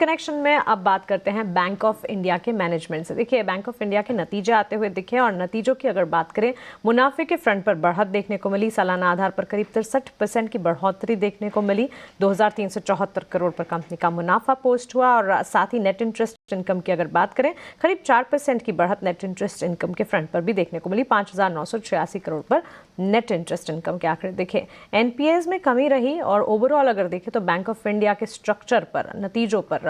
Connection में अब बात करते हैं बैंक ऑफ इंडिया के मैनेजमेंट से। देखिए, बैंक ऑफ इंडिया के नतीजे आते हुए दिखे और नतीजों की अगर बात करें, मुनाफे के फ्रंट पर बढ़त देखने को मिली। सालाना आधार पर करीब 63% की बढ़ोतरी देखने को मिली। 2374 करोड़ पर कंपनी का मुनाफा पोस्ट हुआ और साथ ही नेट इंटरेस्ट इनकम की अगर बात करें, करीब 4% की बढ़त नेट इंटरेस्ट इनकम के फ्रंट पर भी देखने को मिली। 5986 करोड़ पर नेट इंटरेस्ट इनकम के आंकड़े देखे। एनपीएस में कमी रही और ओवरऑल अगर देखें तो बैंक ऑफ इंडिया के स्ट्रक्चर पर, नतीजों पर,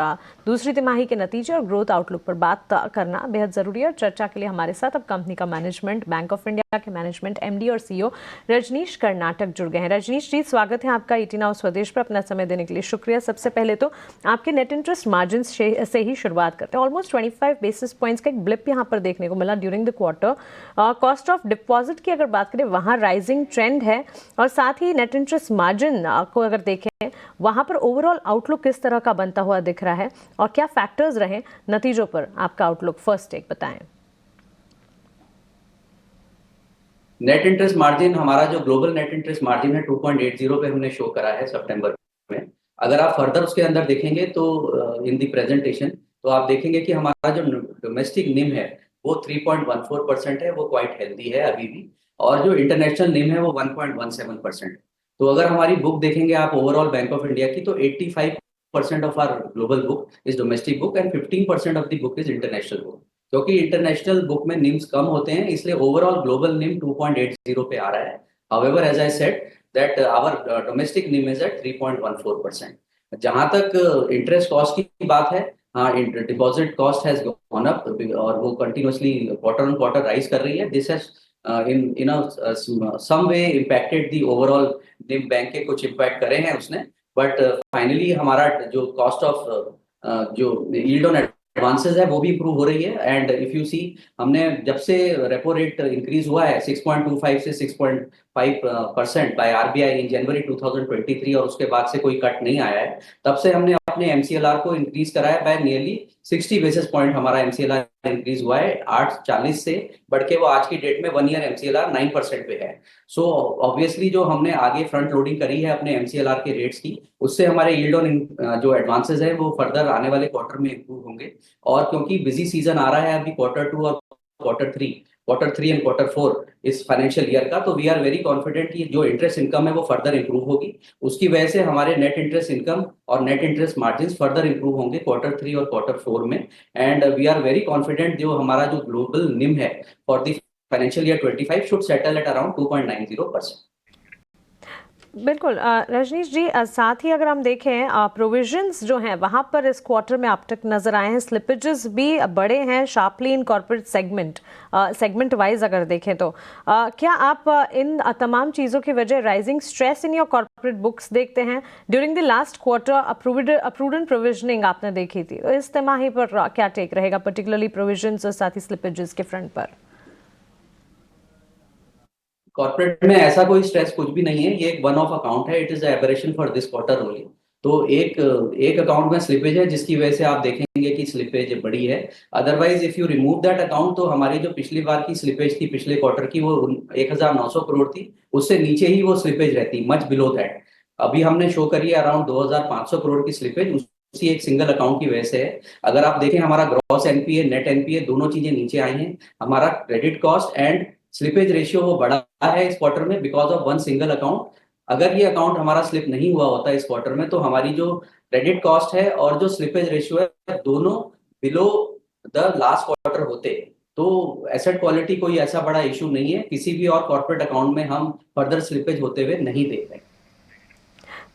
दूसरी तिमाही के नतीजे और ग्रोथ आउटलुक पर बात करना बेहद जरूरी है। चर्चा के लिए हमारे साथ अब कंपनी का मैनेजमेंट, बैंक ऑफ इंडिया के मैनेजमेंट एमडी और सीईओ रजनीश कर्नाटक जुड़ गए हैं। रजनीश जी, स्वागत है आपका ईटी नाउ स्वदेश पर। अपना समय देने के लिए शुक्रिया। सबसे पहले तो आपके नेट इंटरेस्ट मार्जिन से ही शुरुआत करते हैं। ऑलमोस्ट 25 बेसिस पॉइंट्स का एक ब्लिप यहाँ पर देखने को मिला during the quarter. Cost of deposit की अगर बात करें, वहाँ राइजिंग ट्रेंड है और साथ ही नेट इंटरेस्ट मार्जिन को अगर देखें, वहां पर ओवरऑल आउटलुक किस तरह का बनता हुआ दिख रहा है और क्या फैक्टर्स रहे नतीजों पर आपका आउटलुक? फर्स्ट टेक बताएं। नेट इंटरेस्ट मार्जिन, हमारा जो ग्लोबल नेट इंटरेस्ट मार्जिन है 2.80 पे हमने शो करा है सितंबर में। अगर आप फर्दर उसके अंदर देखेंगे तो इन दी प्रेजेंटेशन, तो आप देखेंगे कि हमारा जो डोमेस्टिक निम है वो 3.14% है, वो क्वाइट हेल्दी है अभी भी। और जो इंटरनेशनल निम है वो 1.17%। तो अगर हमारी बुक देखेंगे आप ओवरऑल बैंक ऑफ इंडिया की, तो 85% of our global book is domestic book and 15% of the book is international book. क्योंकि इंटरनेशनल बुक में निम्स कम होते हैं, इसलिए ओवरऑल ग्लोबल निम 2.80 पे आ रहा है। However, as I said that our domestic NIM is at 3.14%। जहां तक इंटरेस्ट कॉस्ट की बात है, हाँ, deposit cost has gone up और वो continuously quarter on quarter rise कर रही है। This has in some way impacted the overall NIM. Bank के कुछ इम्पैक्ट करे हैं उसने, बट फाइनली हमारा जो कॉस्ट ऑफ जो यील्ड ऑन एडवांसेस है वो भी इंप्रूव हो रही है। एंड इफ यू सी, हमने जब से रेपो रेट इंक्रीज हुआ है 6.25 से 6.5% बाय आरबीआई इन जनवरी 2023 और उसके बाद से कोई कट नहीं आया है, तब से हमने अपने एमसीएलआर को इंक्रीज करा है बाय नियरली 60 बेसिस पॉइंट। हमारा एमसीएलआर इंक्रीज हुआ है 8.40 से बढ़ के वो आज की डेट में 1 ईयर एमसीएलआर 9% पे है। सो ऑब्वियसली जो हमने आगे फ्रंट लोडिंग करी है अपने एमसीएलआर के रेट्स की, उससे हमारे यील्ड ऑन जो एडवांसेस है वो फर्दर आने वाले क्वार्टर में इंप्रूव होंगे। और क्योंकि बिजी सीजन आ रहा है अभी क्वार्टर 2 और क्वार्टर थ्री एंड क्वार्टर 4 इस फाइनेंशियल ईयर का, तो वी आर वेरी कॉन्फिडेंट कि जो इंटरेस्ट इनकम है वो फर्दर इंप्रूव होगी। उसकी वजह से हमारे नेट इंटरेस्ट इनकम और net interest margin further improve होंगे क्वार्टर 3 और क्वार्टर 4 में। And we are very confident जो हमारा जो ग्लोबल निम है for the financial year 25 should settle at around 2.90%। बिल्कुल रजनीश जी, साथ ही अगर हम देखें प्रोविजंस जो हैं वहाँ पर इस क्वार्टर में अब तक नज़र आए हैं, स्लिपेजेस भी बड़े हैं sharply in corporate segment wise अगर देखें तो क्या आप इन तमाम चीज़ों की वजह rising stress in your corporate books देखते हैं? During the last quarter prudent provisioning आपने देखी थी, इस तिमाही पर क्या टेक रहेगा, पर्टिकुलरली प्रोविजंस और साथ ही स्लिपेजेस के फ्रंट पर? कॉर्पोरेट में ऐसा कोई स्ट्रेस कुछ भी नहीं है, ये एक वन ऑफ अकाउंट है। It is aberration for this quarter only. तो एक अकाउंट में स्लिपेज है जिसकी वजह से आप देखेंगे कि स्लिपेज बड़ी है। Otherwise if you remove that account, तो हमारी जो पिछली बार की स्लिपेज थी पिछले क्वार्टर की वो 1900 करोड़ थी, उससे नीचे ही वो स्लिपेज रहती, मच बिलो दैट। अभी हमने शो करी है अराउंड 2500 करोड़ की स्लिपेज, उसी एक सिंगल अकाउंट की वजह से है। अगर आप देखें हमारा ग्रॉस एनपीए, नेट एनपीए दोनों चीजें नीचे आई हैं। हमारा credit cost and slippage ratio वो बढ़ा है इस क्वार्टर में because of one single account. अगर ये अकाउंट हमारा स्लिप नहीं हुआ होता इस क्वार्टर में, तो हमारी जो क्रेडिट कॉस्ट है और जो स्लिपेज रेशियो है दोनों बिलो द लास्ट क्वार्टर होते। तो एसेट क्वालिटी कोई ऐसा बड़ा इशू नहीं है, किसी भी और कॉर्पोरेट अकाउंट में हम फर्दर स्लिपेज होते हुए नहीं देख रहे।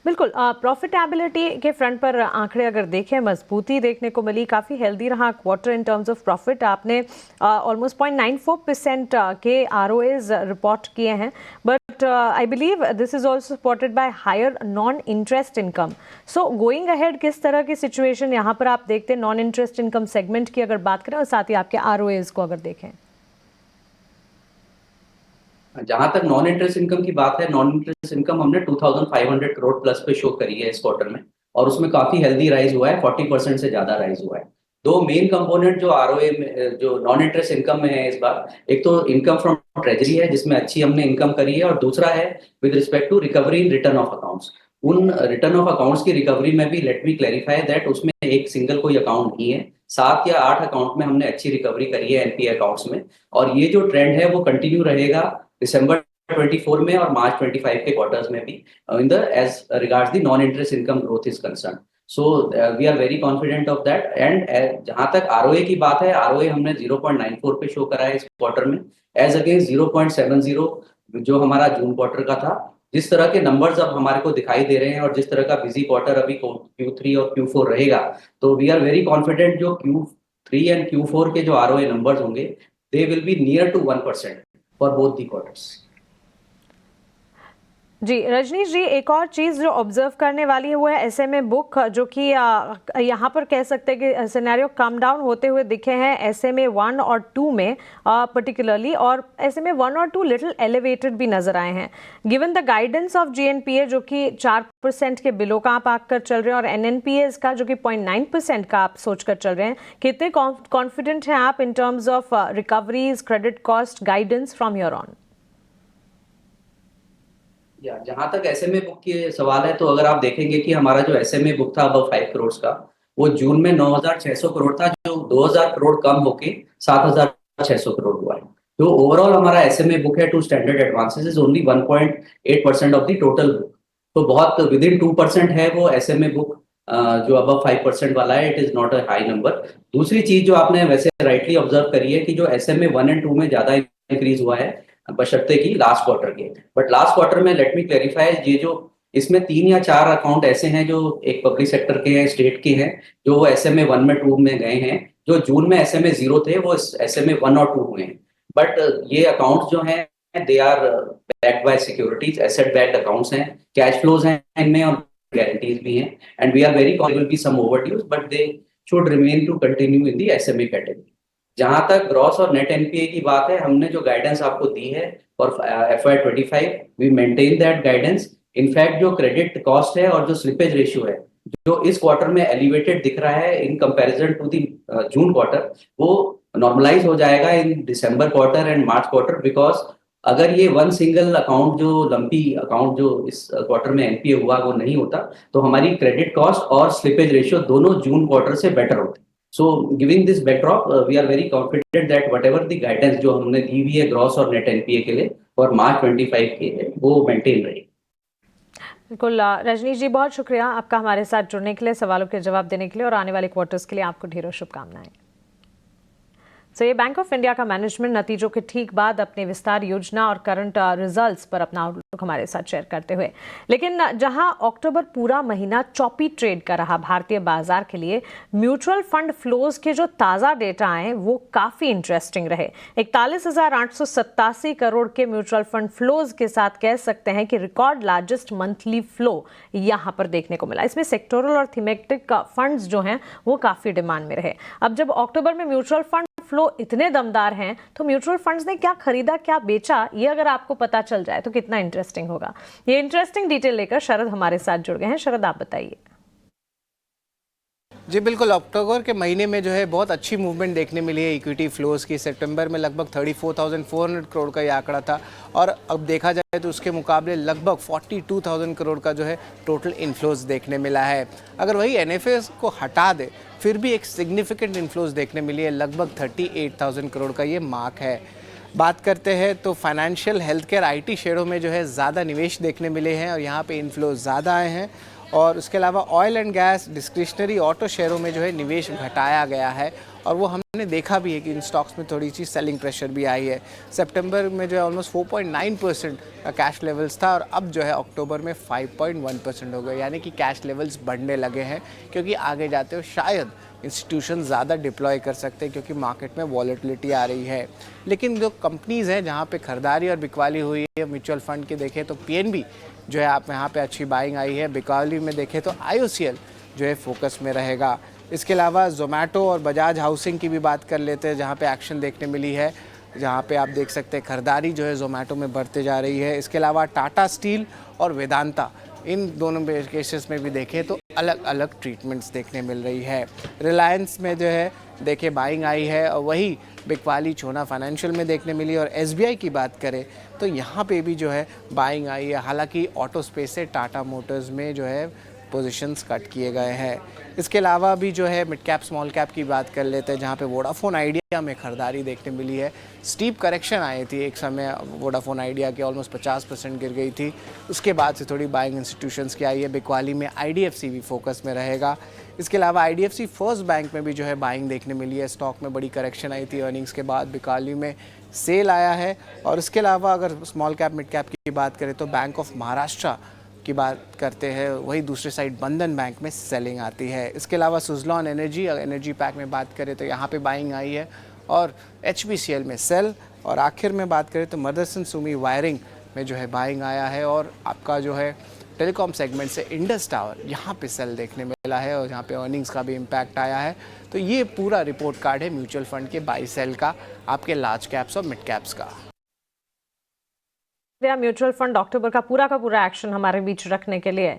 बिल्कुल, प्रॉफिटेबिलिटी के फ्रंट पर आंकड़े अगर देखें, मजबूती देखने को मिली, काफ़ी हेल्दी रहा quarter in terms of profit. आपने ऑलमोस्ट 0.94% के आरओएज रिपोर्ट किए हैं, but I believe this is also supported by higher non interest income. So going ahead किस तरह की सिचुएशन यहाँ पर आप देखते हैं नॉन इंटरेस्ट इनकम सेगमेंट की अगर बात करें और साथ ही आपके आरओएज को अगर देखें? जहां तक नॉन इंटरेस्ट इनकम की बात है, नॉन इंटरेस्ट इनकम हमने 2500 करोड़ प्लस पे शो करी है इस क्वार्टर में, और उसमें काफी हेल्दी राइज हुआ है, 40% से ज्यादा राइज हुआ है। दो मेन कंपोनेंट जो आरओए में, जो नॉन इंटरेस्ट इनकम में है इस बार, एक तो इनकम फ्रॉम ट्रेजरी है जिसमें अच्छी हमने इनकम करी है, और दूसरा है with respect to recovery in return of accounts. उन रिटर्न ऑफ अकाउंट्स की रिकवरी में भी लेट मी क्लैरिफाई दैट उसमें एक सिंगल कोई अकाउंट नहीं है, 7 या 8 अकाउंट में हमने अच्छी रिकवरी करी है एनपीए अकाउंट्स में, और ये जो ट्रेंड है वो कंटिन्यू रहेगा दिसंबर 24 में और मार्च 25 के क्वार्टर्स में भी in the as regards the non interest income growth is concern. So we are very confident of that. And जहां तक आरओए की बात है, आरओए हमने 0.94 पे शो करा है इस क्वार्टर में, एज अगेंस्ट 0.70 जो हमारा जून क्वार्टर का था। जिस तरह के नंबर्स अब हमारे को दिखाई दे रहे हैं और जिस तरह का बिजी क्वार्टर अभी Q3 और Q4 रहेगा, तो वी आर वेरी कॉन्फिडेंट जो Q3 एंड Q4 के जो आरओए नंबर्स होंगे, they will be near to 1% for both the quarters. जी रजनीश जी, एक और चीज़ जो ऑब्जर्व करने वाली है वो है एसएमए बुक, जो कि यहाँ पर कह सकते हैं कि सिनेरियो कम डाउन होते हुए दिखे हैं एसएमए 1 और 2 में पर्टिकुलरली, और एसएमए 1 और 2 लिटिल एलिवेटेड भी नजर आए हैं। Given the guidance of GNPA जो कि 4% के बिलो का आप आकर चल रहे हैं, और एनएनपीए का जो कि 0.9% का आप सोचकर चल रहे हैं, कितने कॉन्फिडेंट हैं आप इन terms of recoveries, credit cost guidance from here on? या जहां तक एसएमए बुक की सवाल है, तो अगर आप देखेंगे कि हमारा जो एसएमए बुक था अबव 5 करोड़ का, वो जून में 9,600 करोड़ था, जो 2,000 करोड़ कम होके 7,600 करोड़ हुआ है। तो ओवरऑल हमारा एसएमए बुक है to standard advances is only 1.8% of the total book. तो बहुत विद इन 2% है वो एसएमए बुक, जो अबव 5% वाला है, it is not a high number. दूसरी चीज जो आपने वैसे राइटली ऑब्जर्व करी है कि जो एसएमए 1 एंड 2 में ज्यादा इंक्रीज हुआ है बशर्ते की लास्ट क्वार्टर के, बट लास्ट क्वार्टर में लेट मी क्लेरिफाई, ये जो इसमें 3 या 4 अकाउंट ऐसे हैं जो एक पब्लिक सेक्टर के हैं, स्टेट के हैं, जो वो एसएमए 1 में 2 में गए हैं। जो जून में एसएमए 0 थे वो एसएमए 1 और 2 हुए हैं। बट ये अकाउंट जो हैं they are backed by securities, asset backed accounts हैं, कैश फ्लोज हैं इनमें और गारंटीज भी हैं, and we are very confident will be some overdues but they should remain to continue in the SMA category. जहां तक ग्रॉस और net NPA की बात है, हमने जो गाइडेंस आपको दी है for FY25, we maintain that guidance. In fact जो क्रेडिट कॉस्ट है और जो स्लिपेज रेशियो है, जो इस क्वार्टर में एलिवेटेड दिख रहा है in comparison to the June quarter, वो नॉर्मलाइज हो जाएगा in December quarter and March quarter, because अगर ये वन सिंगल अकाउंट जो लंपी अकाउंट जो इस क्वार्टर में एनपीए हुआ वो नहीं होता, तो हमारी क्रेडिट कॉस्ट और स्लिपेज रेशियो दोनों जून क्वार्टर से बेटर होते। So giving this backdrop, we are very confident that whatever the guidance जो हमने दी हुई है ग्रॉस और नेट एनपीए के लिए और मार्च 25 के, वो मेंटेन रहेगी। बिल्कुल रजनीश जी, बहुत शुक्रिया आपका हमारे साथ जुड़ने के लिए, सवालों के जवाब देने के लिए, और आने वाले क्वार्टर्स के लिए आपको ढेरों शुभकामनाएं। तो ये बैंक ऑफ इंडिया का मैनेजमेंट नतीजों के ठीक बाद अपने विस्तार योजना और करंट रिजल्ट्स पर अपना आउटलुक हमारे साथ शेयर करते हुए। लेकिन जहां अक्टूबर पूरा महीना चॉपी ट्रेड का रहा भारतीय बाजार के लिए, म्यूचुअल फंड फ्लोज के जो ताज़ा डेटा आए वो काफ़ी इंटरेस्टिंग रहे। 41,887 करोड़ के म्यूचुअल फंड फ्लोज के साथ कह सकते हैं कि रिकॉर्ड लार्जेस्ट मंथली फ्लो यहाँ पर देखने को मिला। इसमें सेक्टोरल और थीमेटिक फंड्स जो हैं वो काफ़ी डिमांड में रहे। अब जब अक्टूबर में म्यूचुअल फंड फ्लो इतने दमदार हैं, तो म्यूचुअल फंड्स ने क्या खरीदा क्या बेचा, ये अगर आपको पता चल जाए तो कितना इंटरेस्टिंग होगा। ये इंटरेस्टिंग डिटेल लेकर शरद हमारे साथ जुड़ गए हैं। शरद, आप बताइए। जी बिल्कुल, अक्टूबर के महीने में जो है बहुत अच्छी मूवमेंट देखने मिली है इक्विटी फ्लोज की। सितंबर में लगभग 34,400 करोड़ का ये आंकड़ा था, और अब देखा जाए तो उसके मुकाबले लगभग 42,000 करोड़ का जो है टोटल इन्फ्लोज देखने मिला है। अगर वही एनएफएस को हटा दे फिर भी एक सिग्निफिकेंट इन्फ्लोज देखने मिली है, लगभग 38,000 करोड़ का ये मार्क है। बात करते हैं तो फाइनेंशियल, हेल्थ केयर, आईटी शेयरों में जो है ज़्यादा निवेश देखने मिले हैं और यहाँ पे इन्फ्लोज ज़्यादा आए हैं। और उसके अलावा oil and gas, discretionary, auto शेयरों में जो है निवेश घटाया गया है, और वो हमने देखा भी है कि इन स्टॉक्स में थोड़ी सी सेलिंग प्रेशर भी आई है। सितंबर में जो है ऑलमोस्ट 4.9% का कैश लेवल्स था, और अब जो है अक्टूबर में 5.1% हो गए, यानी कि कैश लेवल्स बढ़ने लगे हैं, क्योंकि आगे जाते हो शायद इंस्टीट्यूशन ज़्यादा डिप्लॉय कर सकते हैं क्योंकि मार्केट में वॉलेटिलिटी आ रही है। लेकिन जो कंपनीज़ हैं जहाँ पे खरीदारी और बिकवाली हुई है, म्यूचुअल फंड की देखें तो पीएनबी जो है आप यहाँ पे अच्छी बाइंग आई है। बिकवाली में देखें तो आईओसीएल जो है फोकस में रहेगा। इसके अलावा जोमेटो और बजाज हाउसिंग की भी बात कर लेते हैं, जहाँ पे एक्शन देखने मिली है, जहाँ पे आप देख सकते हैं खरीदारी जो है जोमेटो में बढ़ते जा रही है। इसके अलावा टाटा स्टील और वेदांता, इन दोनों केसेस में भी देखें तो अलग अलग ट्रीटमेंट्स देखने मिल रही है। रिलायंस में जो है देखिए बाइंग आई है, और वही बिकवाली छोना फाइनेंशियल में देखने मिली। और एसबीआई की बात करें तो यहाँ पे भी जो है बाइंग आई है। हालांकि ऑटो स्पेस से टाटा मोटर्स में जो है पोजीशंस कट किए गए हैं। इसके अलावा भी जो है मिड कैप स्मॉल कैप की बात कर लेते हैं, जहाँ पे वोडाफोन आइडिया में खरीदारी देखने मिली है। स्टीप करेक्शन आई थी एक समय, वोडाफोन आइडिया की ऑलमोस्ट 50% गिर गई थी। उसके बाद से थोड़ी बाइंग इंस्टीट्यूशंस की आई है। बिकवाली में आईडीएफसी भी फोकस में रहेगा। इसके अलावा आईडीएफसी फर्स्ट बैंक में भी जो है बाइंग देखने मिली है। स्टॉक में बड़ी करेक्शन आई थी अर्निंग्स के बाद, बिकवाली में सेल आया है। और इसके अलावा अगर स्मॉल कैप मिड कैप की बात करें तो बैंक ऑफ महाराष्ट्र की बात करते हैं, वही दूसरे साइड बंधन बैंक में सेलिंग आती है। इसके अलावा सुजलॉन एनर्जी पैक में बात करें तो यहाँ पे बाइंग आई है, और एचपीसीएल में सेल। और आखिर में बात करें तो मदरसन सुमी वायरिंग में जो है बाइंग आया है। और आपका जो है टेलीकॉम सेगमेंट से इंडस टावर यहाँ पे सेल देखने मिला है, और यहाँ पे अर्निंग्स का भी इम्पैक्ट आया है। तो ये पूरा रिपोर्ट कार्ड है म्यूचुअल फंड के बाई सेल का, आपके लार्ज कैप्स और मिड कैप्स का। म्यूचुअल फंड अक्टूबर का पूरा एक्शन हमारे बीच रखने के लिए।